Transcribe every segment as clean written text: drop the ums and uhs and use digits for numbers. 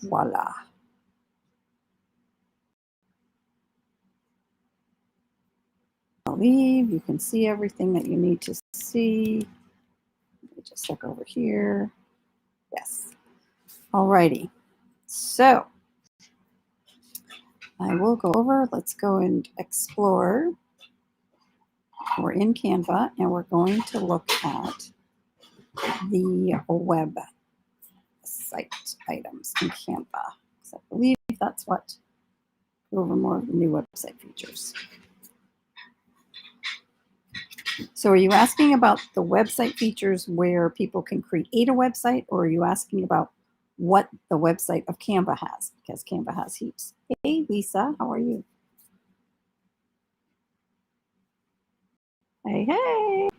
Voila. I'll leave. You can see everything that you need to see. Let me just check over here. Yes. Alrighty. So I will go over. Let's go and explore. We're in Canva and we're going to look at the web site items in Canva. So I believe that's what over more of the new website features. So are you asking about the website features where people can create a website, or are you asking about what the website of Canva has? Because Canva has heaps. Hey, Lisa, how are you? Hey, hey.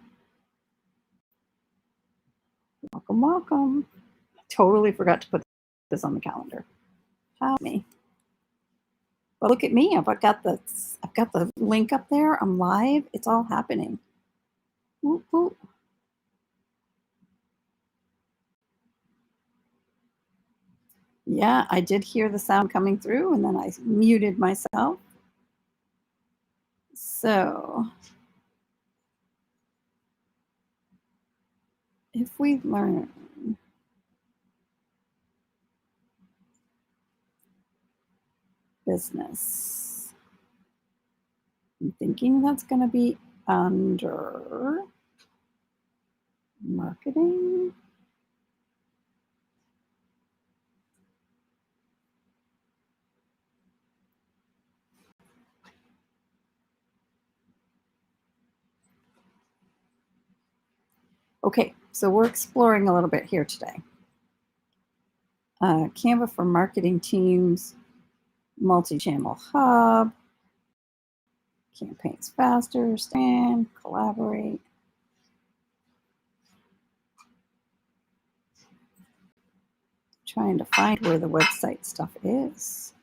Welcome, welcome. Totally forgot to put this on the calendar. Help me. But look at me. I've got the link up there. I'm live. It's all happening. Whoop, whoop. Yeah, I did hear the sound coming through, and then I muted myself. So if we learn business, I'm thinking that's going to be under marketing. Okay, so we're exploring a little bit here today. Canva for marketing teams, multi-channel hub, campaigns faster, stand, collaborate. Trying to find where the website stuff is.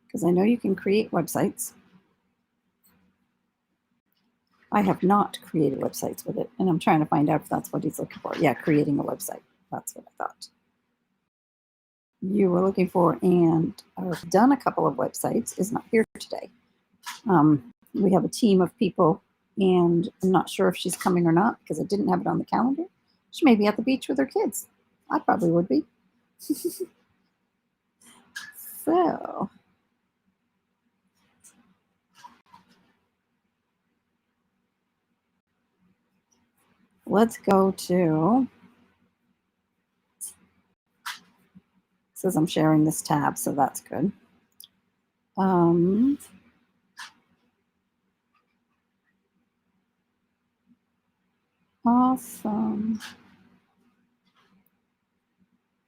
Because I know you can create websites. I have not created websites with it, and I'm trying to find out if that's what he's looking for. Yeah, creating a website. That's what I thought you were looking for, and I've done a couple of websites, is not here today. We have a team of people, and I'm not sure if she's coming or not because I didn't have it on the calendar. She may be at the beach with her kids. I probably would be. So let's go to, it says I'm sharing this tab, so that's good. Awesome.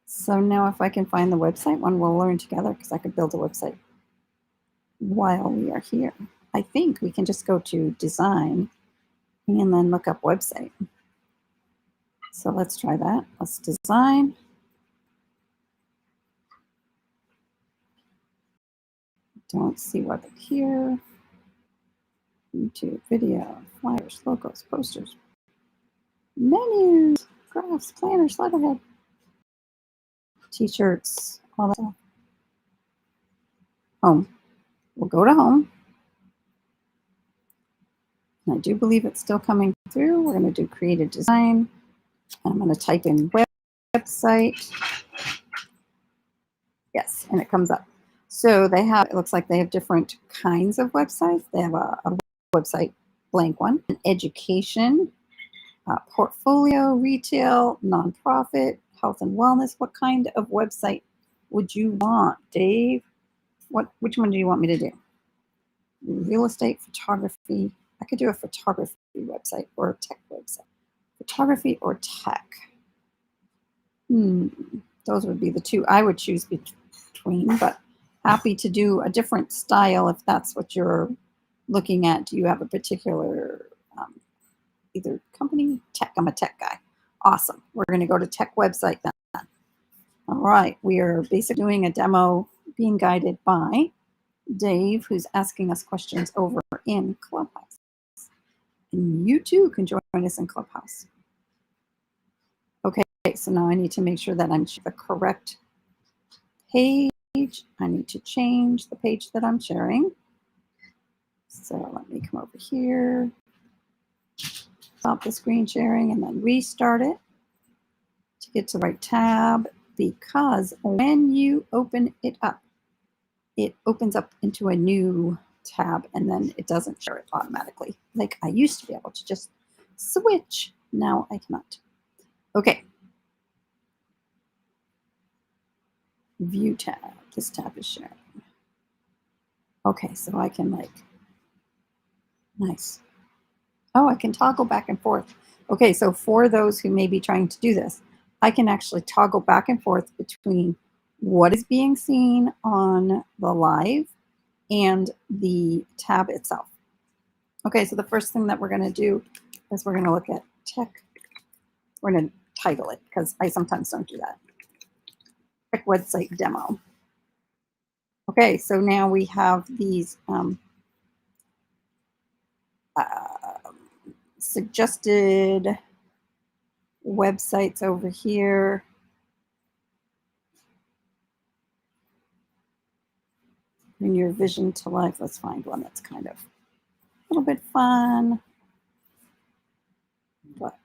So now if I can find the website one, we'll learn together because I could build a website while we are here. I think we can just go to design and then look up website. So let's try that. Let's design. Don't see web here. YouTube, video, flyers, logos, posters, menus, graphs, planners, letterhead, t-shirts, all that stuff. Home. We'll go to home. And I do believe it's still coming through. We're going to do creative design. I'm going to type in website. Yes, and it comes up. So they have, it looks like they have different kinds of websites. They have a website, blank one, an education, portfolio, retail, nonprofit, health and wellness. What kind of website would you want, Dave? Which one do you want me to do? Real estate, photography. I could do a photography website or a tech website. Photography or tech. Those would be the two I would choose between, but happy to do a different style if that's what you're looking at. Do you have a particular either company? Tech. I'm a tech guy. Awesome. We're going to go to tech website then. All right. We are basically doing a demo being guided by Dave, who's asking us questions over in Clubhouse. And you too can join us in Clubhouse. Okay, so now I need to make sure that I'm the correct page. I need to change the page that I'm sharing. So let me come over here, stop the screen sharing, and then restart it to get to the right tab, because when you open it up, it opens up into a new tab and then it doesn't share it automatically. Like I used to be able to just switch. Now I cannot. Okay. View tab. This tab is sharing. Okay, so I can nice. Oh, I can toggle back and forth. Okay, so for those who may be trying to do this, I can actually toggle back and forth between what is being seen on the live and the tab itself. Okay, so the first thing that we're going to do is we're going to look at tech. We're going to title it because I sometimes don't do that. Tech website demo. Okay, so now we have these suggested websites over here. Bring your vision to life. Let's find one that's kind of a little bit fun. But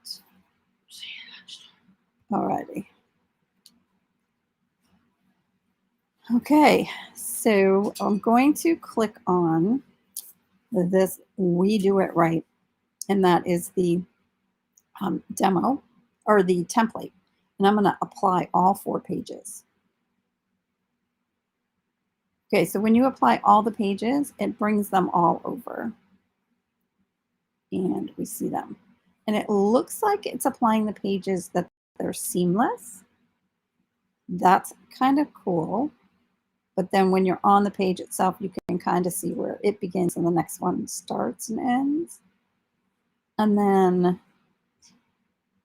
alrighty. Okay, so I'm going to click on this We Do It Right, and that is the demo or the template, and I'm going to apply all 4 pages. Okay, so when you apply all the pages, it brings them all over and we see them. And it looks like it's applying the pages that they're seamless. That's kind of cool. But then when you're on the page itself, you can kind of see where it begins and the next one starts and ends. And then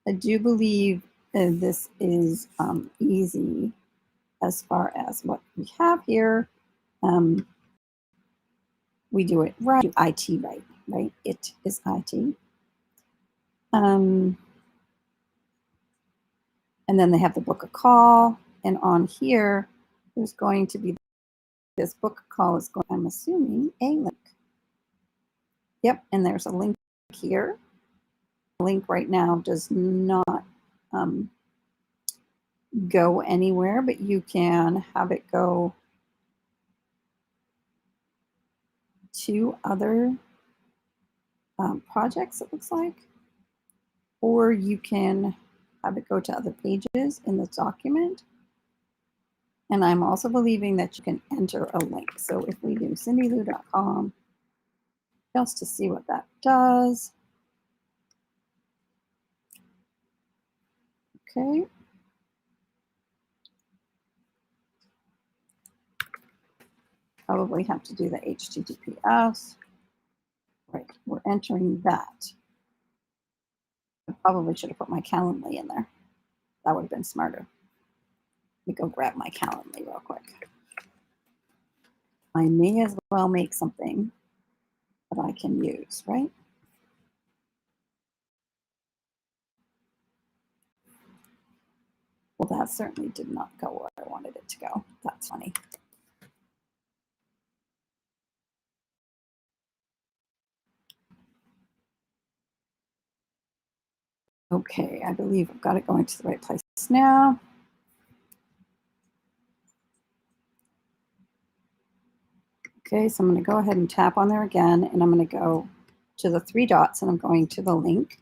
I do believe this is easy as far as what we have here. We do it right, IT right? It is IT. And then they have the book a call. And on here, there's going to be this book call is going, I'm assuming, a link. Yep, and there's a link here. The link right now does not go anywhere, but you can have it go to other projects, it looks like. Or you can have it go to other pages in the document. And I'm also believing that you can enter a link. So if we do cindylou.com, just to see what that does. Okay. Probably have to do the HTTPS. Right, we're entering that. I probably should have put my Calendly in there. That would have been smarter. Let me go grab my Calendly real quick. I may as well make something that I can use, right? Well, that certainly did not go where I wanted it to go. That's funny. Okay, I believe I've got it going to the right place now. Okay, so I'm going to go ahead and tap on there again, and I'm going to go to the 3 dots, and I'm going to the link,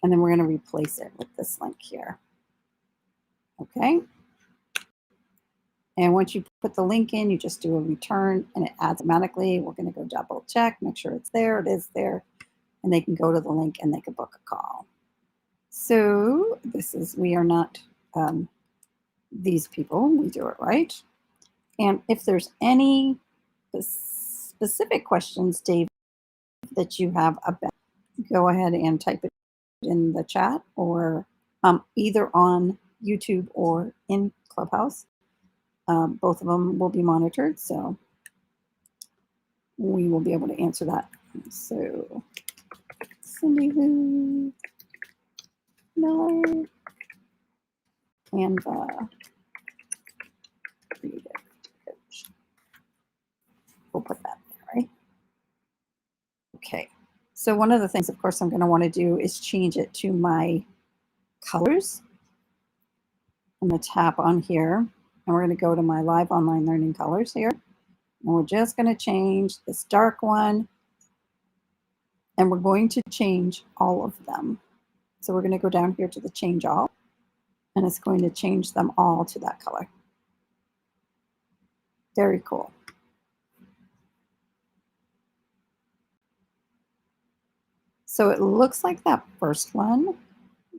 and then we're going to replace it with this link here. Okay. And once you put the link in, you just do a return, and it adds automatically. We're going to go double check, make sure it's there. It is there. And they can go to the link, and they can book a call. So this is, we are not these people. We do it right. And if there's any specific questions, Dave, that you have about, go ahead and type it in the chat, or either on YouTube or in Clubhouse. Both of them will be monitored, so we will be able to answer that. So Cindy Lou Miller, Canva Creative Coach. We'll put that there, right? Okay. So one of the things, of course, I'm going to want to do is change it to my colors. I'm going to tap on here, and we're going to go to my live online learning colors here. And we're just going to change this dark one, and we're going to change all of them. So we're going to go down here to the change all, and it's going to change them all to that color. Very cool. So it looks like that first one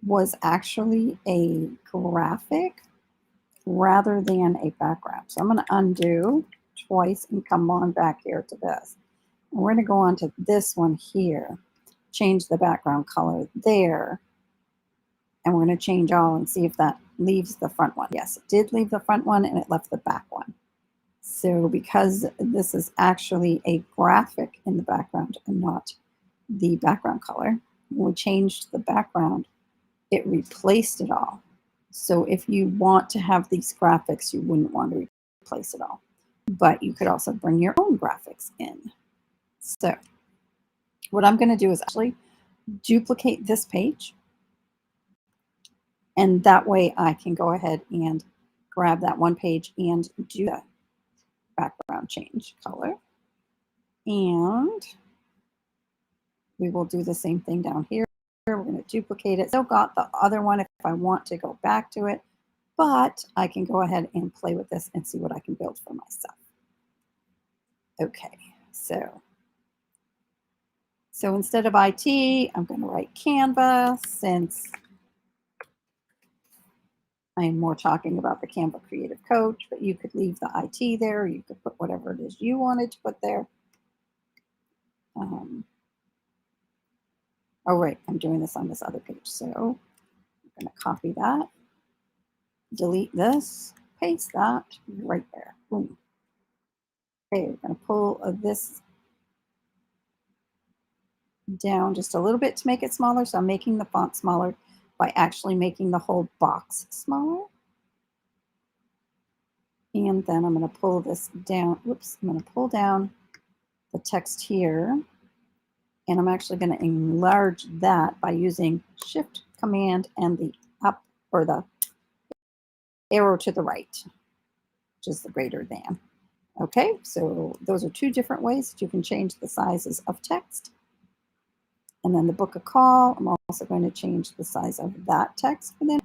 was actually a graphic rather than a background. So I'm going to undo twice and come on back here to this. And we're going to go on to this one here, change the background color there, and we're going to change all and see if that leaves the front one. Yes, it did leave the front one and it left the back one. So because this is actually a graphic in the background and not the background color, when we changed the background, it replaced it all. So if you want to have these graphics, you wouldn't want to replace it all. But you could also bring your own graphics in. So what I'm going to do is actually duplicate this page. And that way I can go ahead and grab that one page and do that background change color. And we will do the same thing down here. We're going to duplicate it. Still got the other one if I want to go back to it, but I can go ahead and play with this and see what I can build for myself. Okay, so instead of IT, I'm going to write Canva, since I am more talking about the Canva Creative Coach, but you could leave the IT there. You could put whatever it is you wanted to put there. Oh, right, I'm doing this on this other page. So I'm going to copy that, delete this, paste that right there. Boom. Okay, we're going to pull this down just a little bit to make it smaller. So I'm making the font smaller by actually making the whole box smaller. And then I'm going to pull this down. Whoops, I'm going to pull down the text here. And I'm actually going to enlarge that by using Shift Command and the up, or the arrow to the right, which is the greater than. Okay, so those are two different ways that you can change the sizes of text. And then the book a call, I'm also going to change the size of that text within.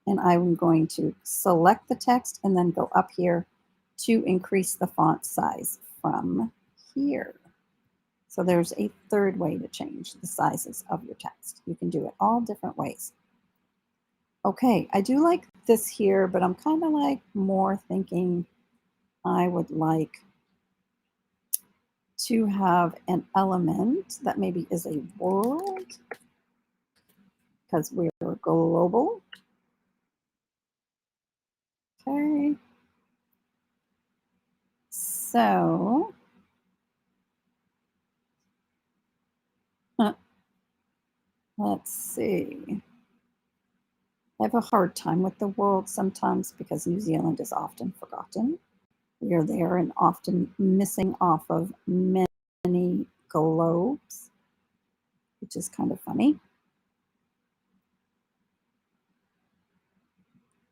And I'm going to select the text and then go up here to increase the font size from here. So there's a third way to change the sizes of your text. You can do it all different ways. Okay, I do like this here, but I'm kind of like more thinking I would like to have an element that maybe is a world, because we're global. Okay. So let's see. I have a hard time with the world sometimes because New Zealand is often forgotten. We are there and often missing off of many globes, which is kind of funny.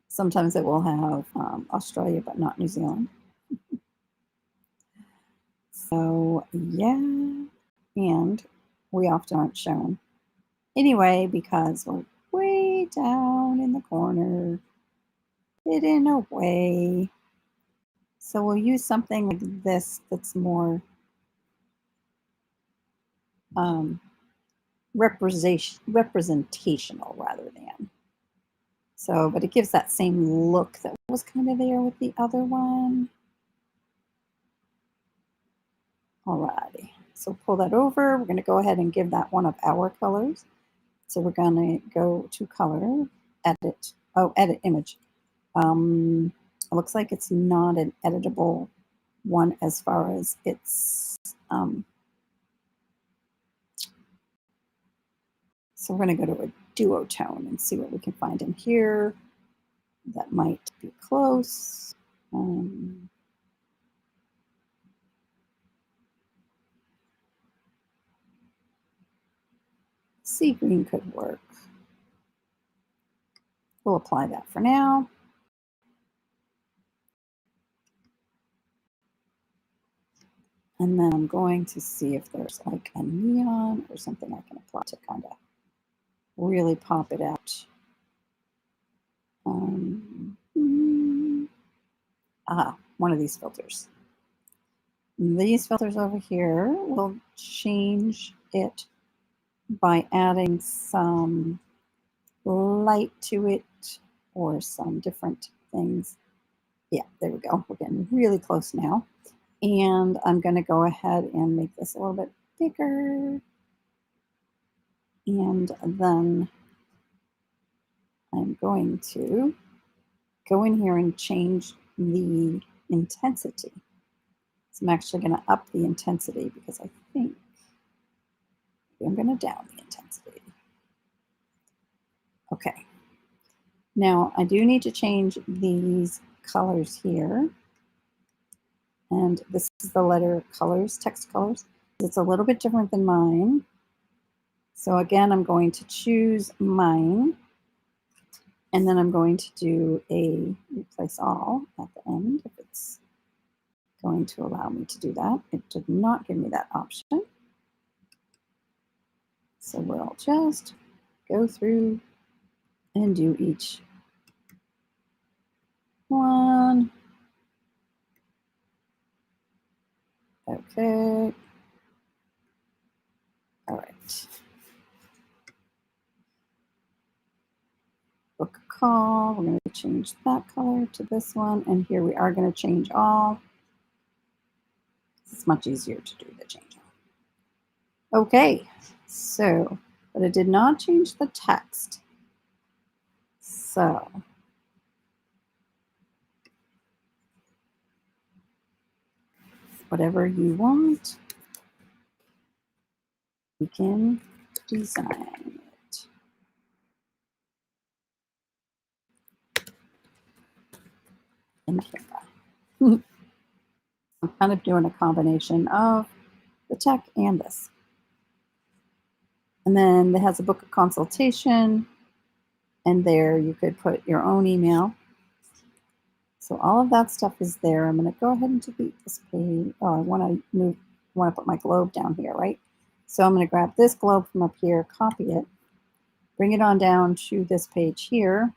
Sometimes it will have Australia, but not New Zealand. So yeah, and we often aren't shown anyway because we're way down in the corner, hidden away. So we'll use something like this that's more representational rather than. So, but it gives that same look that was kind of there with the other one. Alrighty, so pull that over. We're going to go ahead and give that one of our colors. So we're going to go to color, edit, edit image. It looks like it's not an editable one as far as its So we're going to go to a duotone and see what we can find in here that might be close. Sea green could work. We'll apply that for now. And then I'm going to see if there's like a neon or something I can apply to kind of really pop it out. One of these filters. These filters over here will change it by adding some light to it or some different things. Yeah, there we go. We're getting really close now. And I'm going to go ahead and make this a little bit bigger. And then I'm going to go in here and change the intensity. So I'm actually going to up the intensity because I think I'm going to down the intensity. Okay. Now I do need to change these colors here. And this is the letter colors, text colors. It's a little bit different than mine. So again, I'm going to choose mine. And then I'm going to do a replace all at the end if it's going to allow me to do that. It did not give me that option. So we'll just go through and do each one. Okay. All right. Book a call. We're going to change that color to this one. And here we are going to change all. It's much easier to do the change all. Okay. So, but it did not change the text. So, whatever you want, you can design it. In Canva. I'm kind of doing a combination of the tech and this. And then it has a book a consultation, and there you could put your own email. So all of that stuff is there. I'm going to go ahead and delete this page. Oh, I want to put my globe down here, right? So I'm going to grab this globe from up here, copy it, bring it on down to this page here,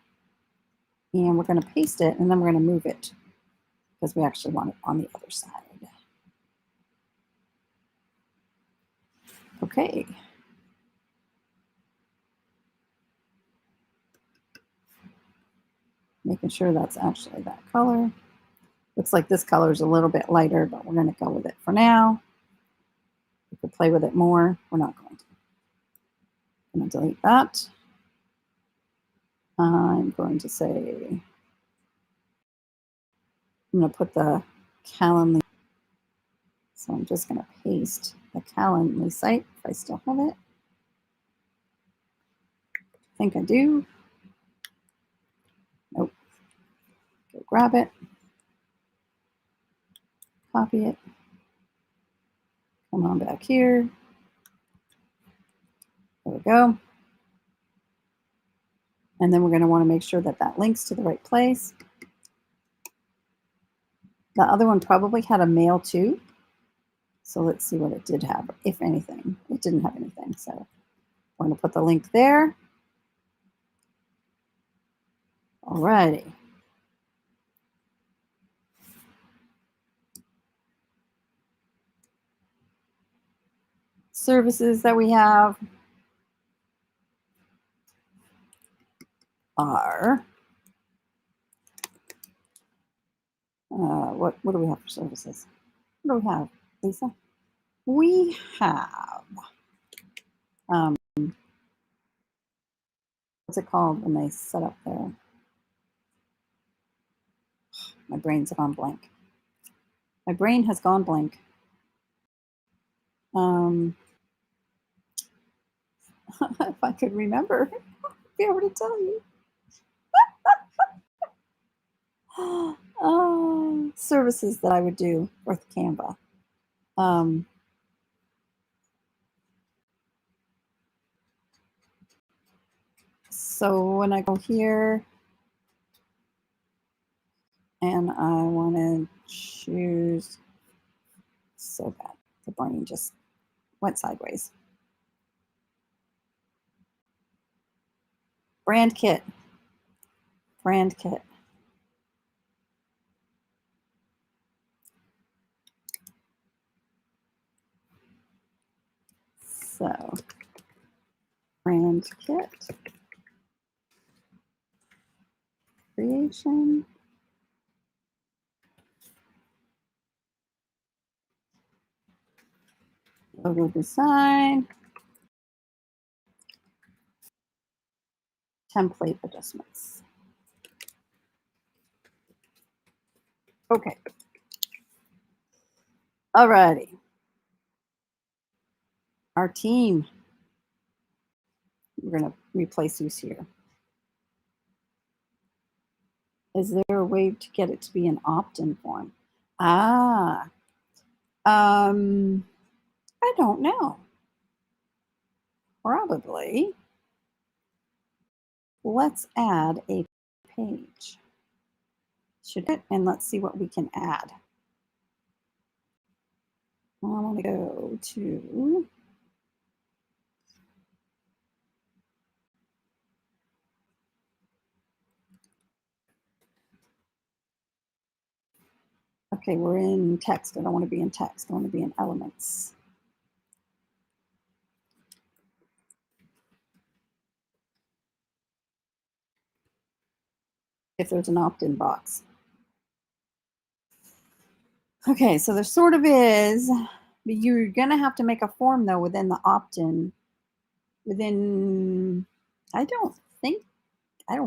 and we're going to paste it, and then we're going to move it because we actually want it on the other side. Okay. Making sure that's actually that color. Looks like this color is a little bit lighter, but we're going to go with it for now. We could play with it more. We're not going to. I'm going to delete that. I'm going to say, I'm going to put the Calendly. So I'm just going to paste the Calendly site if I still have it. I think I do. Nope. Go grab it. Copy it. Come on back here. There we go. And then we're going to want to make sure that that links to the right place. The other one probably had a mail too. So let's see what it did have, if anything. It didn't have anything. So we're going to put the link there. Alrighty. Services that we have are, what do we have for services? What do we have, Lisa? We have, what's it called when they set up there? My brain's gone blank. My brain has gone blank. If I could remember, I'd be able to tell you. Services that I would do with Canva. So when I go here and I want to choose, so bad, the brain just went sideways. Brand kit. So brand kit creation. Logo design. Template adjustments. Okay. Alrighty. Our team. We're going to replace who's here. Is there a way to get it to be an opt-in form? I don't know. Probably. Let's add a page. Should it? And let's see what we can add. I want to go to okay, we're in text. I don't want to be in text. I want to be in elements. If there's an opt-in box. Okay, so there sort of is, but you're going to have to make a form though within the opt-in. I don't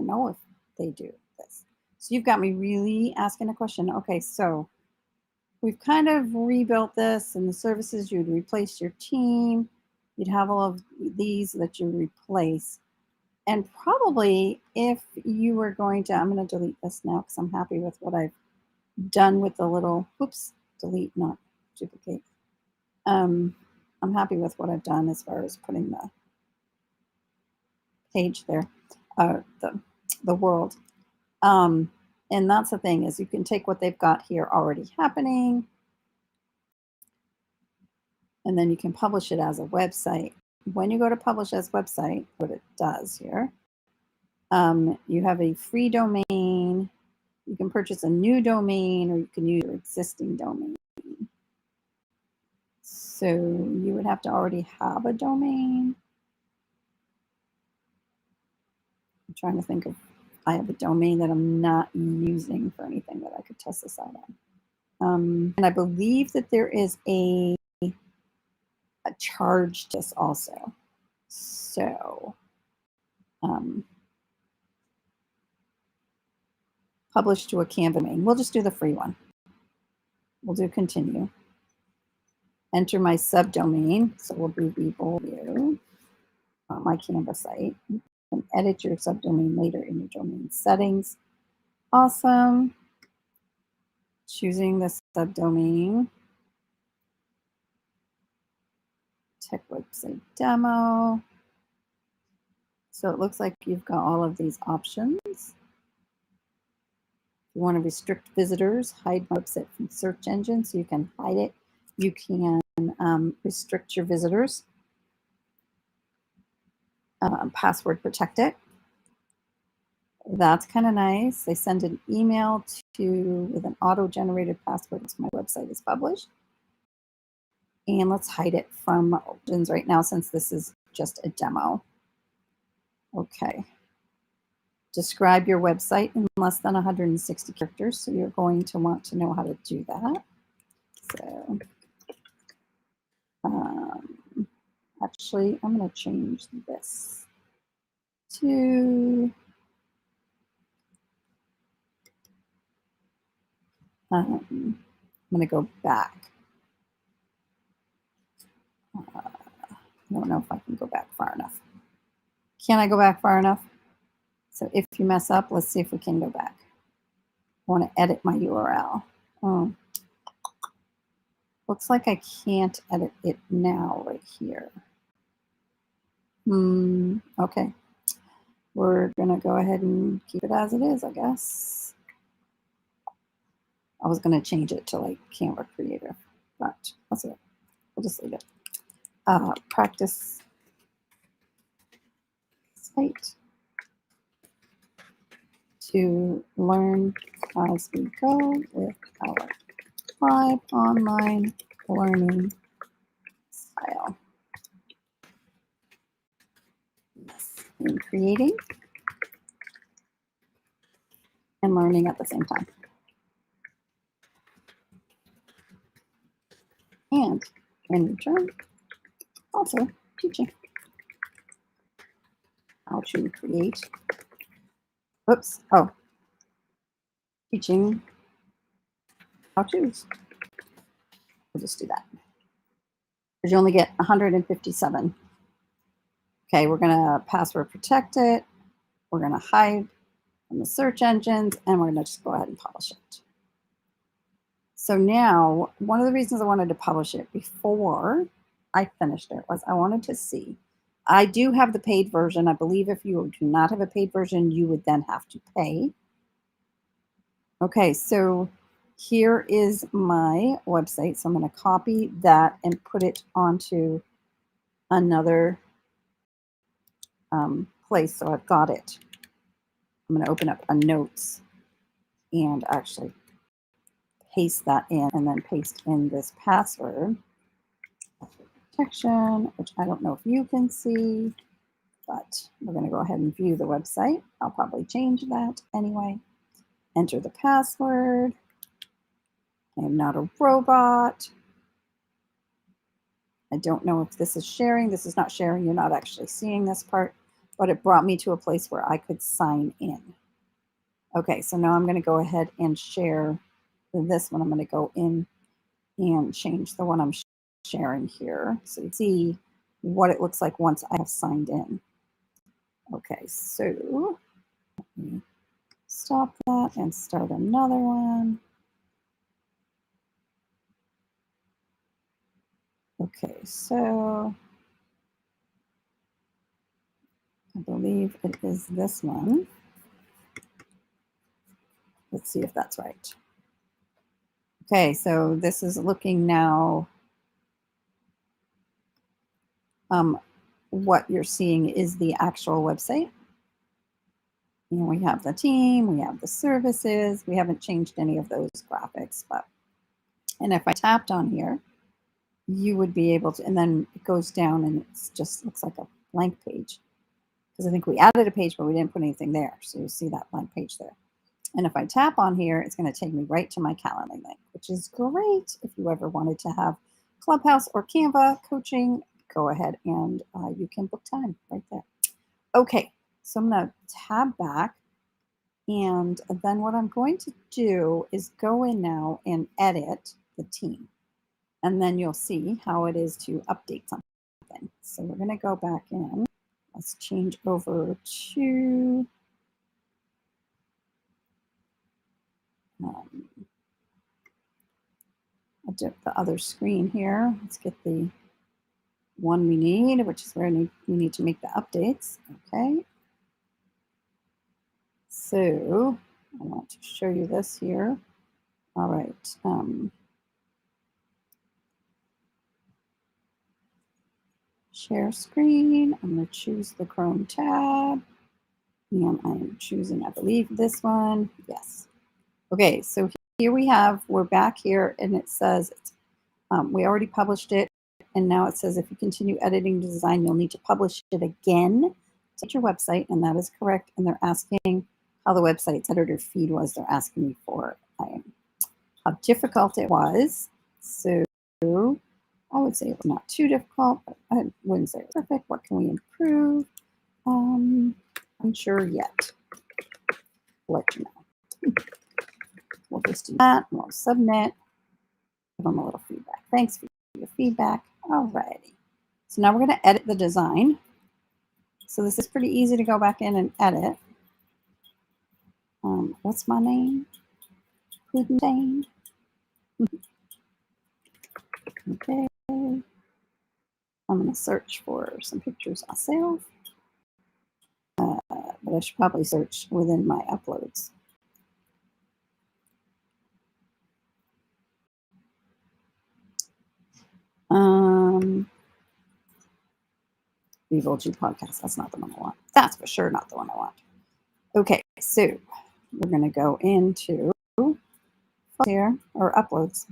know if they do this. So you've got me really asking a question. Okay, so we've kind of rebuilt this, and the services, you'd replace your team. You'd have all of these that you replace. And probably if you were going to, I'm going to delete this now because I'm happy with what I've done with the little, oops, delete, not duplicate. I'm happy with what I've done as far as putting the page there, the world. And that's the thing, is you can take what they've got here already happening, and then you can publish it as a website. When you go to publish as website, what it does here, you have a free domain. You can purchase a new domain, or you can use your existing domain. So you would have to already have a domain. I'm trying to think of, I have a domain that I'm not using for anything that I could test this out on. And I believe that there is a charge to this also. So publish to a Canva domain. We'll just do the free one. We'll do continue. Enter my subdomain. So we'll do Review on my Canva site. You can edit your subdomain later in your domain settings. Awesome. Choosing the subdomain. Tech website demo. So it looks like you've got all of these options. If you want to restrict visitors, hide my website from search engines, so you can hide it. You can restrict your visitors. Password protect it. That's kind of nice. They send an email with an auto-generated password once my website is published. And let's hide it from options right now, since this is just a demo. Okay. Describe your website in less than 160 characters. So you're going to want to know how to do that. So actually, I'm going to change this to I'm going to go back. I don't know if I can go back far enough. Can I go back far enough? So if you mess up, let's see if we can go back. I want to edit my URL. Oh, looks like I can't edit it now right here. Okay. We're going to go ahead and keep it as it is, I guess. I was going to change it to like Canva Creator, but that's it. We'll just leave it. Practice site to learn as we go with our 5 online learning style. In creating and learning at the same time. And in return, also teaching how to create. Oops. Oh, teaching how to's. We'll just do that. Because you only get 157. Okay, we're going to password protect it. We're going to hide from the search engines, and we're going to just go ahead and publish it. So now, one of the reasons I wanted to publish it before I finished it was I wanted to see. I do have the paid version. I believe if you do not have a paid version, you would then have to pay. Okay, so here is my website. So I'm going to copy that and put it onto another place. So I've got it. I'm going to open up a notes and actually paste that in, and then paste in this password protection, which I don't know if you can see, but we're going to go ahead and view the website. I'll probably change that anyway. Enter the password. I am not a robot. I don't know if this is sharing. This is not sharing. You're not actually seeing this part, but it brought me to a place where I could sign in. Okay, so now I'm going to go ahead and share this one. I'm going to go in and change the one I'm sharing here so you see what it looks like once I have signed in. Okay, so let me stop that and start another one. Okay, so I believe it is this one. Let's see if that's right. Okay, so this is looking now. What you're seeing is the actual website. And we have the team, we have the services. We haven't changed any of those graphics, but, and if I tapped on here, you would be able to, and then it goes down and it just looks like a blank page. Because I think we added a page, but we didn't put anything there. So you see that blank page there. And if I tap on here, it's going to take me right to my Calendar link, which is great. If you ever wanted to have Clubhouse or Canva coaching, go ahead and you can book time right there. Okay, so I'm going to tab back. And then what I'm going to do is go in now and edit the team. And then you'll see how it is to update something. So we're going to go back in. Let's change over to the other screen here. Let's get the one we need, which is where we need to make the updates. Okay. So I want to show you this here. All right. Share screen. I'm going to choose the Chrome tab. And I'm choosing, I believe, this one. Yes. Okay, so here we're back here, and it says we already published it, and now it says if you continue editing the design, you'll need to publish it again to your website, and that is correct. And they're asking how the website's editor feed was. They're asking me for how difficult it was. So I would say it was not too difficult, but I wouldn't say it was perfect. What can we improve? Unsure yet. I'll let you know. We'll just do that, and we'll submit. Give them a little feedback. Thanks for your feedback. Alrighty. So now we're going to edit the design. So this is pretty easy to go back in and edit. What's my name? Pudding. Okay. I'm going to search for some pictures myself. But I should probably search within my uploads. Evil G podcast. That's not the one I want. That's for sure not the one I want. Okay, so we're going to go into here, or uploads.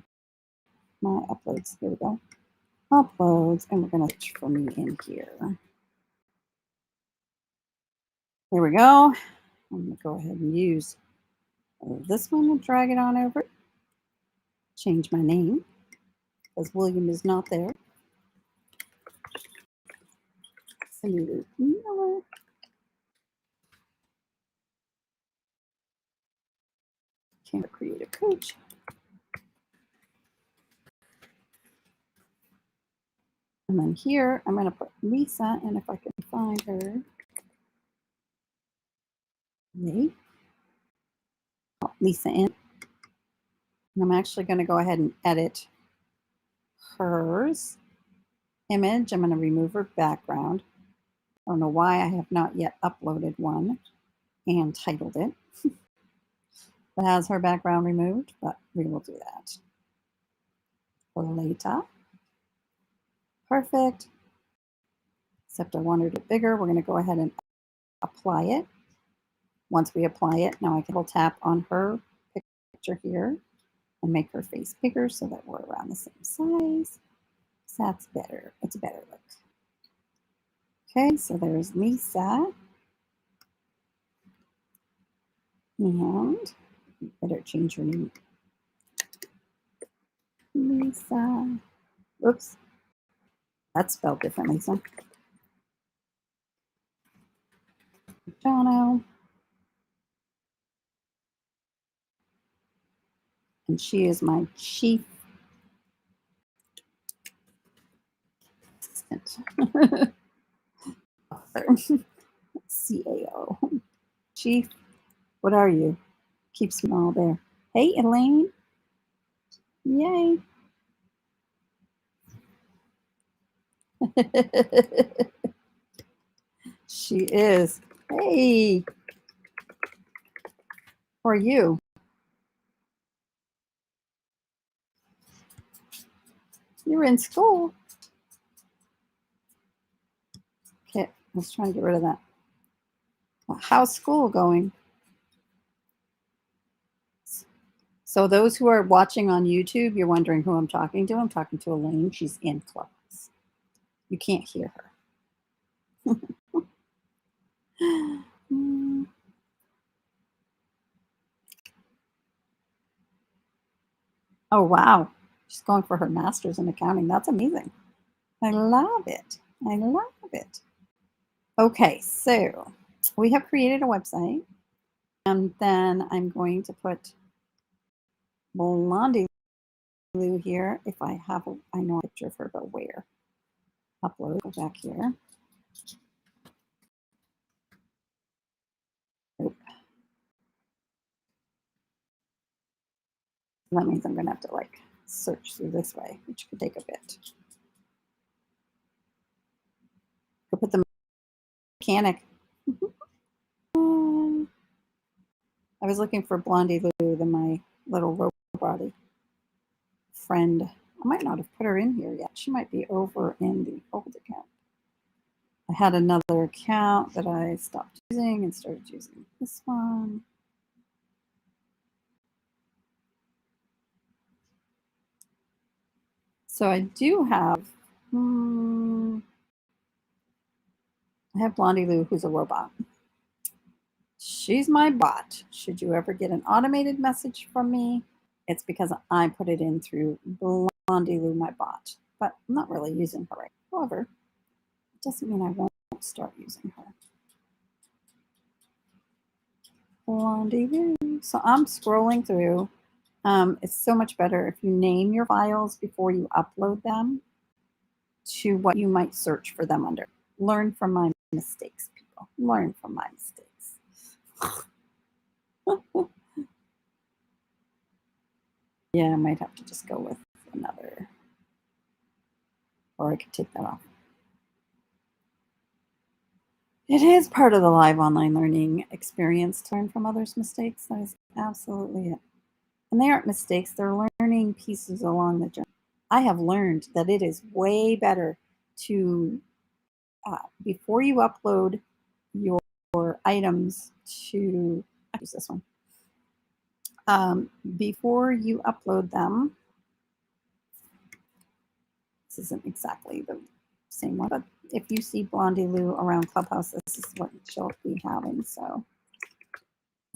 My uploads. Here we go. Uploads, and we're going to search for me in here. There we go. I'm going to go ahead and use this one and drag it on over. Change my name because William is not there. Miller. Canva Creative Coach. And then here, I'm going to put Lisa, and if I can find her. Lisa in. And I'm actually going to go ahead and edit hers image. I'm going to remove her background. I don't know why I have not yet uploaded one and titled it. It has her background removed, but we will do that later. Perfect. Except I want her to be bigger. We're going to go ahead and apply it. Once we apply it, now I can tap on her picture here and make her face bigger so that we're around the same size. So that's better. It's a better look. Okay, so there's Lisa. And better change her name. Lisa. Oops. That's spelled different, Lisa. Jono. And she is my chief assistant. CAO. Chief, what are you? Keeps me all there. Hey, Elaine. Yay. She is. Hey. How are you? You're in school. Okay, let's try and get rid of that. Well, how's school going? So those who are watching on YouTube, you're wondering who I'm talking to. I'm talking to Elaine. She's in Clubhouse. You can't hear her. Oh, wow. She's going for her master's in accounting. That's amazing. I love it. I love it. Okay, so we have created a website. And then I'm going to put Blondie Lou here. If I have, I know a picture of her, but where? Upload, go back here. Nope. That means I'm going to have to like search through this way, which could take a bit. Go put the mechanic. I was looking for Blondie Lou, my little robot friend. I might not have put her in here yet. She might be over in the old account. I had another account that I stopped using and started using this one. So I do have, I have Blondie Lou, who's a robot. She's my bot. Should you ever get an automated message from me, it's because I put it in through Blondie Lou, my bot. But I'm not really using her right. However, it doesn't mean I won't start using her. Blondie Lou. So I'm scrolling through. It's so much better if you name your files before you upload them to what you might search for them under. Learn from my mistakes, Learn from my mistakes. Yeah, I might have to just go with another, or I could take that off. It is part of the live online learning experience to learn from others' mistakes. That is absolutely it. And they aren't mistakes, they're learning pieces along the journey. I have learned that it is way better to, before you upload your items to, I use this one. Before you upload them, this isn't exactly the same one, but if you see Blondie Lou around Clubhouse, this is what she'll be having. So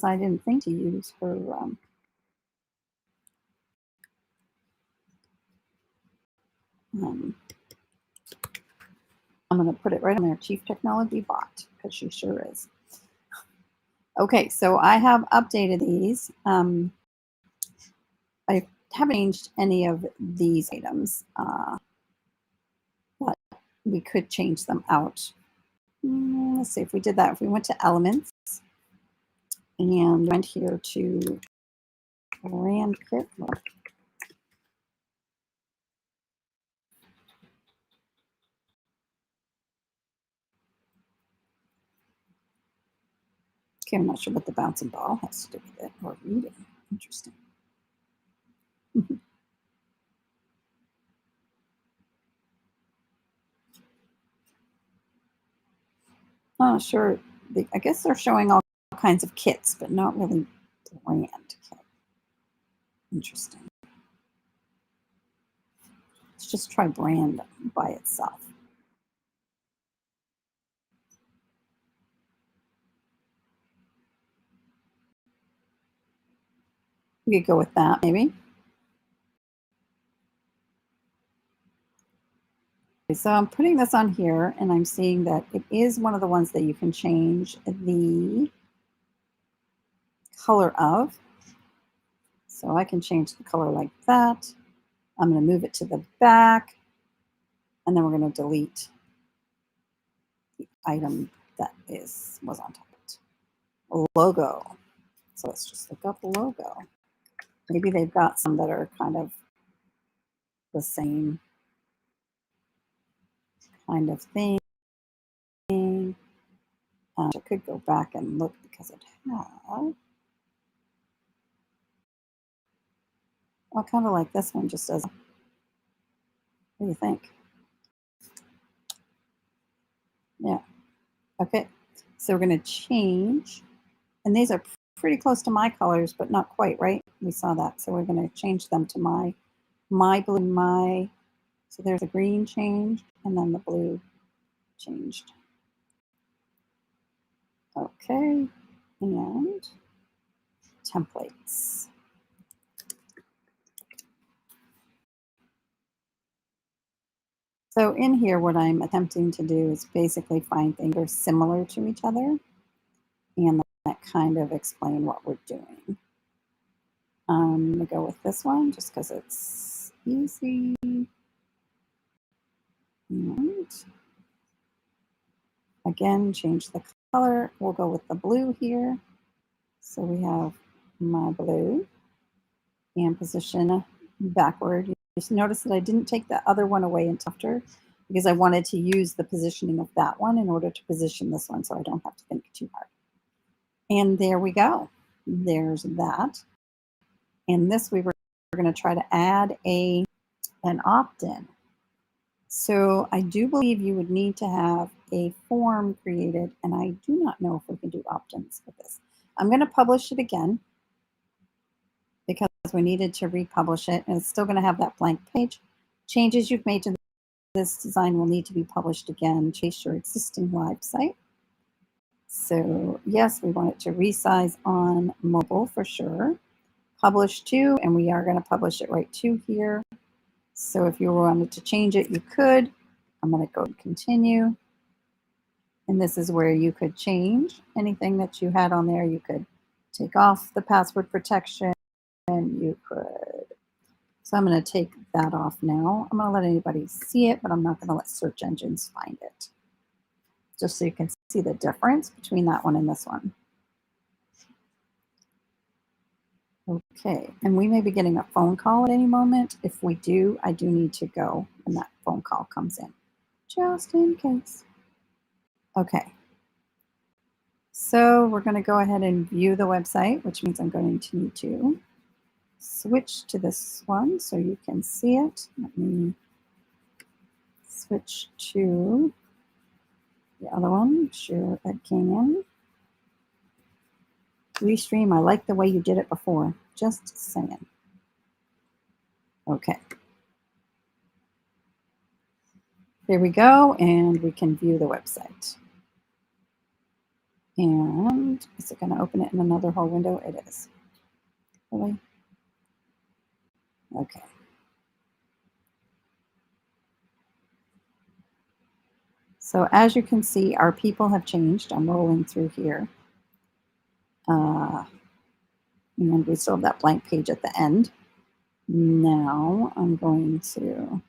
I didn't think to use her I'm going to put it right on there, Chief Technology Bot, because she sure is. Okay, so I have updated these. I haven't changed any of these items, but we could change them out. Let's see if we did that. If we went to Elements and went here to Brand Kit. Okay, I'm not sure what the bouncing ball has to do with it, or reading. Interesting. Not sure. I guess they're showing all kinds of kits, but not really brand kit. Interesting. Let's just try brand by itself. We could go with that, maybe. So I'm putting this on here, and I'm seeing that it is one of the ones that you can change the color of. So I can change the color like that. I'm going to move it to the back, and then we're going to delete the item that was on top of it. A logo. So let's just look up logo. Maybe they've got some that are kind of the same kind of thing. I could go back and look because it has. Well, kind of like this one just does. What do you think? Yeah. Okay. So we're going to change. And these are pretty close to my colors, but not quite, right? We saw that. So we're going to change them to my blue, my. So there's a green changed, and then the blue changed. Okay. And templates. So in here, what I'm attempting to do is basically find things that are similar to each other and that kind of explain what we're doing. I'm going to go with this one just because it's easy. And again, change the color. We'll go with the blue here. So we have my blue and position backward. You just notice that I didn't take the other one away until after because I wanted to use the positioning of that one in order to position this one so I don't have to think too hard. And there we go. There's that. And this we were going to try to add an opt-in. So I do believe you would need to have a form created, and I do not know if we can do opt-ins with this. I'm going to publish it again because we needed to republish it, and it's still going to have that blank page. Changes you've made to this design will need to be published again. Chase your existing website. So yes, we want it to resize on mobile for sure. Publish to, and we are going to publish it right to here. So if you wanted to change it, you could. I'm going to go and continue. And this is where you could change anything that you had on there. You could take off the password protection, and you could. So I'm going to take that off now. I'm going to let anybody see it, but I'm not going to let search engines find it. Just so you can see the difference between that one and this one. Okay, and we may be getting a phone call at any moment. If we do, I do need to go when that phone call comes in, just in case. Okay, so we're going to go ahead and view the website, which means I'm going to need to switch to this one so you can see it. Let me switch to the other one, sure I can. Restream, I like the way you did it before, just saying. Okay. There we go, and we can view the website. And is it going to open it in another whole window? It is. Really? Okay. So as you can see, our people have changed. I'm rolling through here. And we still have that blank page at the end. Now I'm going to,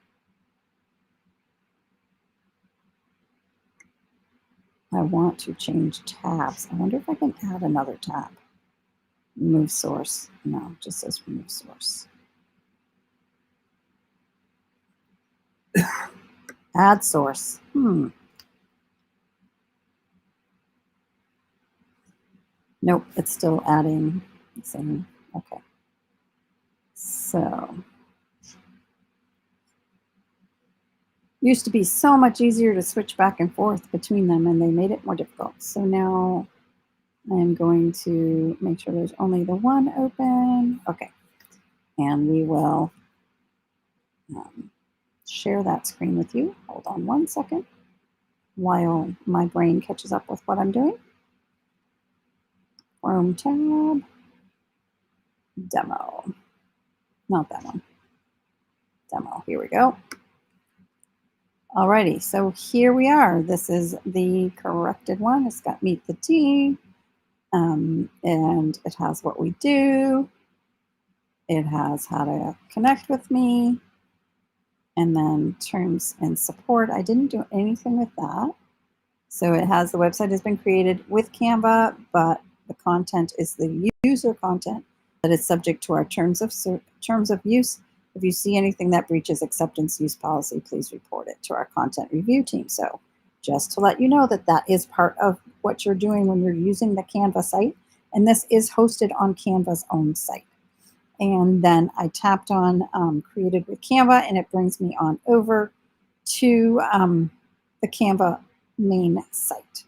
I want to change tabs. I wonder if I can add another tab. Remove source. No, it just says remove source. Add source. Nope, it's still adding the same. Okay. So, used to be so much easier to switch back and forth between them, and they made it more difficult. So now I'm going to make sure there's only the one open. Okay. And we will share that screen with you. Hold on one second while my brain catches up with what I'm doing. Chrome tab, demo. Not that one. Demo. Here we go. Alrighty, so here we are. This is the corrected one. It's got meet the team, and it has what we do. It has how to connect with me, and then terms and support. I didn't do anything with that. So it has the website has been created with Canva, but the content is the user content that is subject to our terms of use. If you see anything that breaches acceptance use policy, please report it to our content review team. So just to let you know that that is part of what you're doing when you're using the Canva site. And this is hosted on Canva's own site. And then I tapped on created with Canva, and it brings me on over to the Canva main site.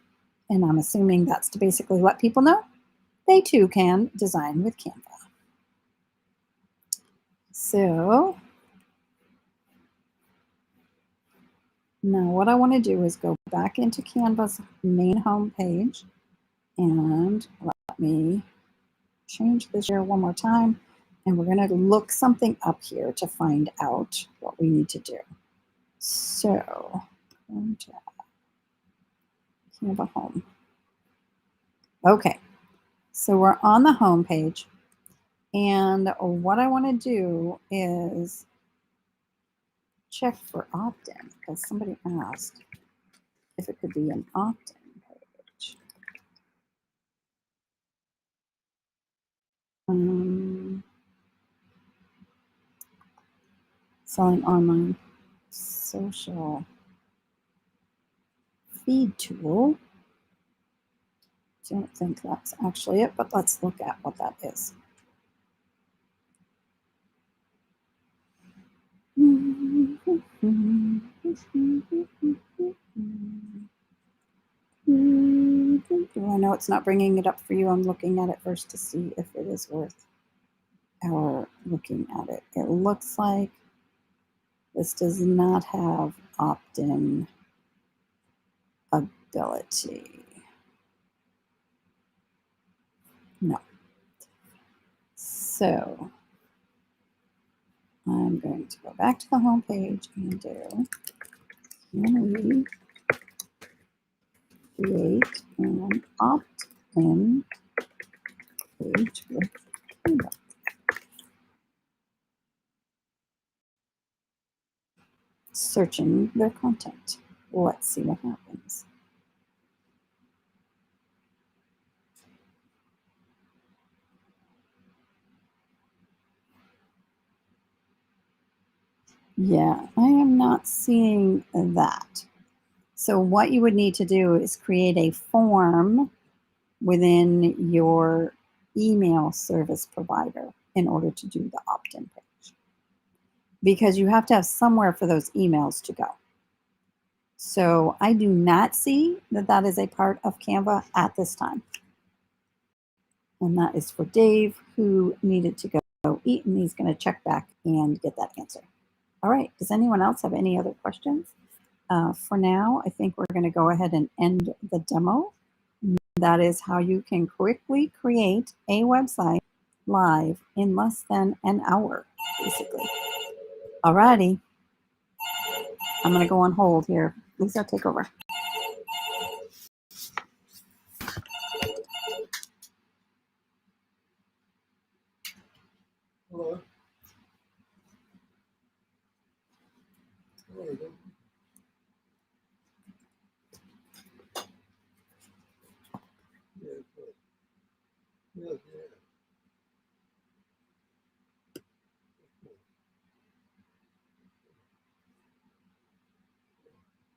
And I'm assuming that's to basically let people know they too can design with Canva. So now what I want to do is go back into Canva's main home page, and let me change the share one more time. And we're going to look something up here to find out what we need to do. So Canva home. Okay, so we're on the home page, and what I want to do is check for opt-in, because somebody asked if it could be an opt-in page. Selling online social feed tool. Don't think that's actually it, but let's look at what that is. I know it's not bringing it up for you. I'm looking at it first to see if it is worth our looking at it. It looks like this does not have opt-in ability. No. So I'm going to go back to the home page and do, can we create an opt-in page with Canva? Searching their content. Let's see what happens. Yeah, I am not seeing that. So what you would need to do is create a form within your email service provider in order to do the opt-in page, because you have to have somewhere for those emails to go. So I do not see that that is a part of Canva at this time. And that is for Dave, who needed to go eat, and he's going to check back and get that answer. All right. Does anyone else have any other questions? For now, I think we're going to go ahead and end the demo. That is how you can quickly create a website live in less than an hour, basically. All righty. I'm going to go on hold here. Lisa, take over. Hello. There you go.